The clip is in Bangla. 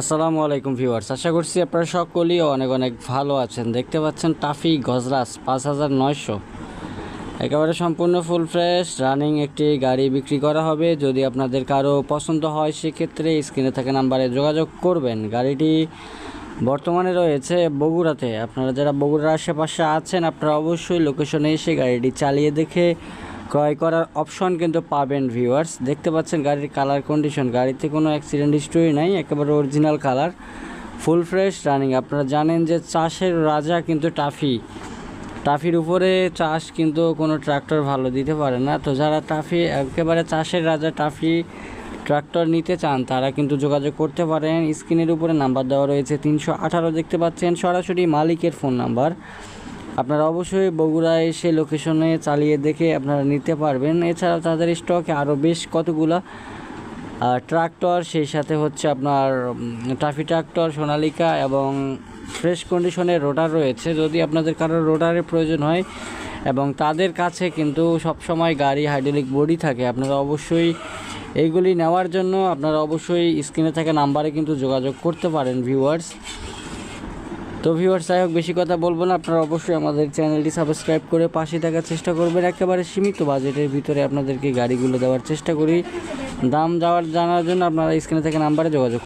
আসসালামু আলাইকুম ভিউয়ার্স, আশা করছি আপনারা সকলেই অনেক অনেক ভালো আছেন। দেখতে পাচ্ছেন টাফি গজরাস 5900 একেবারে সম্পূর্ণ ফুল ফ্রেশ রানিং একটি গাড়ি বিক্রি করা হবে। যদি আপনাদের কারো পছন্দ হয় সেক্ষেত্রে স্ক্রিনে থাকা নাম্বারে যোগাযোগ করবেন। গাড়িটি বর্তমানে রয়েছে বগুড়াতে। আপনারা যারা বগুড়ার আশেপাশে আছেন আপনারা অবশ্যই লোকেশনে এসে গাড়িটি চালিয়ে দেখে ক্রয় করার অপশন কিন্তু পাবেন। ভিউয়ার্স দেখতে পাচ্ছেন গাড়ির কালার কন্ডিশন, গাড়িতে কোনো অ্যাক্সিডেন্ট হিস্টরি নাই, একেবারে original colour, full fresh running. আপনারা জানেন যে চাষের রাজা কিন্তু টাফির উপরে চাষ কিন্তু কোনো ট্রাক্টর ভালো দিতে পারে না। তো যারা টাফি একেবারে চাষের রাজা টাফি ট্রাক্টর নিতে চান তারা কিন্তু যোগাযোগ করতে পারেন। স্ক্রিনের উপরে নাম্বার দেওয়া রয়েছে 318 দেখতে পাচ্ছেন, সরাসরি মালিকের ফোন নাম্বার। আপনারা অবশ্যই বগুড়ায় এসে লোকেশনে চালিয়ে দেখে আপনারা নিতে পারবেন। এছাড়াও তাদের স্টকে আরও বেশ কতগুলো ট্রাক্টর, সেই সাথে হচ্ছে আপনার টাফি ট্রাক্টর, সোনালিকা এবং ফ্রেশ কন্ডিশনের রোটার রয়েছে। যদি আপনাদের কারো রোটারের প্রয়োজন হয় এবং তাদের কাছে কিন্তু সবসময় গাড়ি হাইড্রোলিক বডি থাকে, আপনারা অবশ্যই এইগুলি নেওয়ার জন্য আপনারা অবশ্যই স্ক্রিনে থাকা নাম্বারে কিন্তু যোগাযোগ করতে পারেন ভিউয়ার্স। তো ভিউয়ার্স, যাই হোক বেশি কথা বলবো না, আপনারা অবশ্যই আমাদের চ্যানেলটি সাবস্ক্রাইব করে পাশে থাকার চেষ্টা করবেন। একেবারে সীমিত বাজেটের ভিতরে আপনাদেরকে গাড়িগুলো দেওয়ার চেষ্টা করি। দাম জানার জন্য আপনারা স্ক্রিনে থাকা নাম্বারে যোগাযোগ